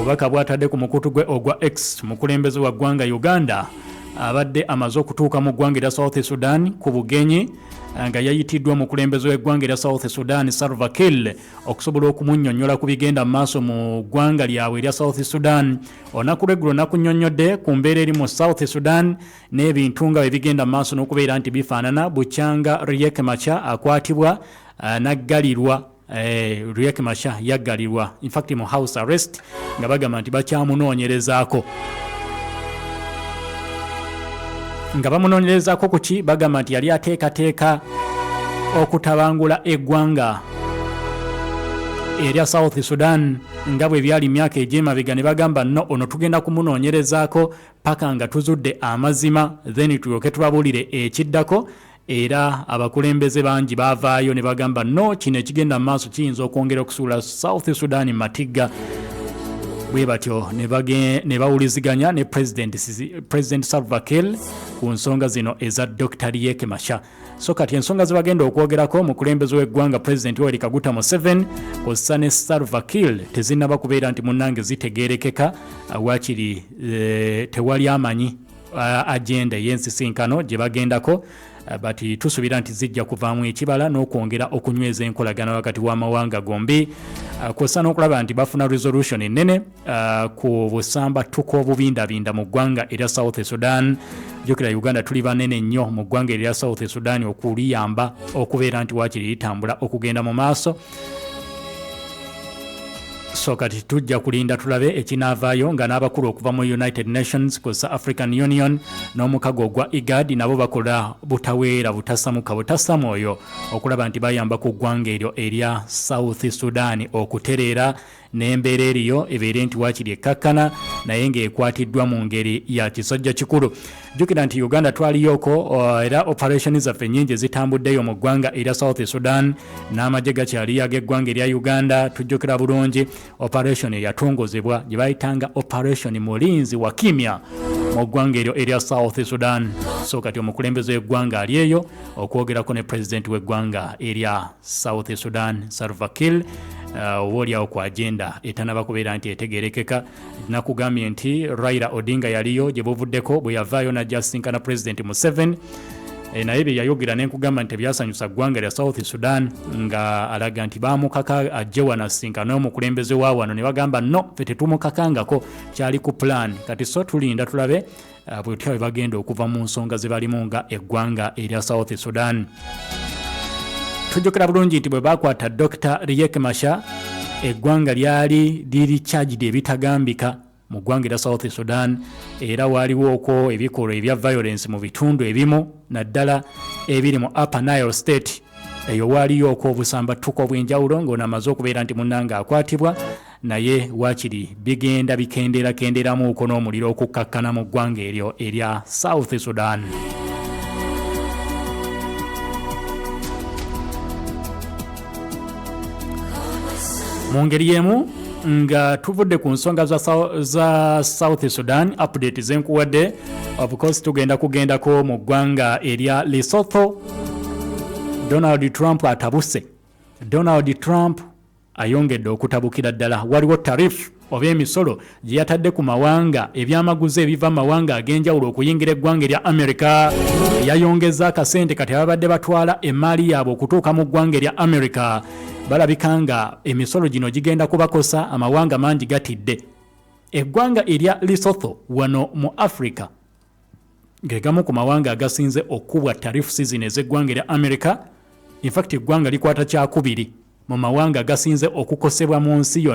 obubaka bwatadde ku mukutu gwe ogwa X mukulembeze wa ggwanga Uganda abadde amaze okutuuka mu ggwanga erya South Sudan ku bugenyi nga yayitiddwa mukulembeze w'eggwanga erya South Sudan Salva Kiir okusobola okumunnyonnyola ku bigenda mu maaso mu ggwanga lyabwe erya South Sudan. Olunaku lw'eggulo nakunnyonnyodde ku mbeera eri mu South Sudan n'ebintu nga bwe bigenda mu maaso n'okubeera nti bifaanana bukyanga Riek Machar akwatibwa n'aggalirwa Riek Machar yaggalirwa in fact mu house arrest nga bagamba nti bakyamunoonyerezaako. Nga bamunoonyerezaako kuki bagamba nti yali ateekateeka okutabangula eggwanga erya South Sudan nga bwe byali myaka egy'emabega ne bagamba no ono tugenda kumunoonyerezaako paka nga tuzudde amazima then tulyoke tubabuulire ekiddako. Era abakulembeze bangi baavaayo ne bagamba no kino ekigenda mu maaso kiyinza okwongera okusuula South Sudan matigga. Bwe batyo ne bawuliziganya ne President Salva Kiir ku nsonga zino eza Dr. Riek Machar. So kati ensonga ze bagenda okwogerako mukulembeze w'eggwanga President Yoweri Kaguta Museveni kw'ossa ne Salva Kiir tezinnaba kubeera nti munnange zitegeerekeka waakiri tewali amanyi agenda y'ensisinkano gye bagendako. Bati tusuubira nti zijja kuvaamu ekibala n'okwongera okunyweza enkolagana wakati w'amawanga gombi kw'ossa n'okulaba nti bafuna resolution ennene ku busambattuko obubindabinda mu ggwanga erya South Sudan. Jjukira Uganda tuli banene nnyo mu ggwanga erya South Sudan okuliyamba okubeera nti waakiri litambula okugenda mu maaso. So kati tujja kulinda tulabe ekinaavaayo nga n'abakulu okuva mu United Nations kw'ossa African Union n'omukago ogwa IGAD nabo bakola butaweera butasamuka butasamwoyo okulaba nti bayamba ku ggwanga eryo erya South Sudan okutereera n'embeera eriyo ebeere nti waakiri ekkakkana naye ng'ekwatiddwa mu ngeri ya kisajja kikulu. Jjukira nti Uganda twaliyoko era operation zaffe nnyingi zitambuddeyo mu ggwanga erya South Sudan n'amagye gakyali ag'eggwanga erya Uganda. Tujjukira bulungi operation eyatongozebwa gye bayitanga operation mulinzi wa kimya mu ggwanga eryo erya South Sudan. So kati omukulembeze w'eggwanga ali eyo okwogerako ne president w'eggwanga erya South Sudan Salva Kiir obaolyawo ku agenda etanaba kubeera nti etegeerekeka. Nakugambye nti Raila Odinga yaliyo gye buvuddeko bwe yavaayo n'ajja asinkana President Museveni naye bye yayogera n'enkugamba nti byasanyusa ggwanga lya South Sudan nga alaga nti baamukaka ajje wano asinkana n'omukulembeze wa wano ne bagamba no ffe tetumukakangako kyali ku plan. Kati so tulinda tulabe bwetya bwe bagenda okuva mu nsonga ze balimu nga eggwanga erya South Sudan. Tujjukira bulungi nti bwe bakwata Dr. Riek Machar eggwanga lyali liri charged ebitagambika mu ggwanga erya South Sudan era waaliwo okwo ebikolwa ebya violence mu bitundu ebimu naddala ebiri mu Upper Nile State. Eyo waaliyo okwo obusambattuko obw'enjawulo ng'onamaze okubeera nti munnanga akwatibwa naye waakiri bigenda bikenderamu okwo n'omuliro okukkakkana mu ggwanga eryo erya South Sudan. Mu ngeri y'emu nga tuvudde ku nsonga za South Sudan update zenkuwadde of course tugenda kugendako mu ggwanga erya Lesotho. Donald Trump atabuse. Donald Trump ayongedde okutabukira ddala. Waliwo tariff oba emisolo gye yatadde ku mawanga ebyamaguzi ebiva mu mawanga ag'enjawulo okuyingira eggwanga erya America. Yayongeza akasente kati ababadde batwala emmaali yaabwe okutuuka mu ggwanga erya America. Balabika nga emisolo gino gigenda kubakosa amawanga mangi gatidde. Eggwanga erya Lesotho wano mu Africa gegamu ku mawanga agasinze okubwa tariff season ez'eggwanga erya America. In fact eggwanga likwata kyakubiri mu mawanga agasinze okukosebwa mu nsi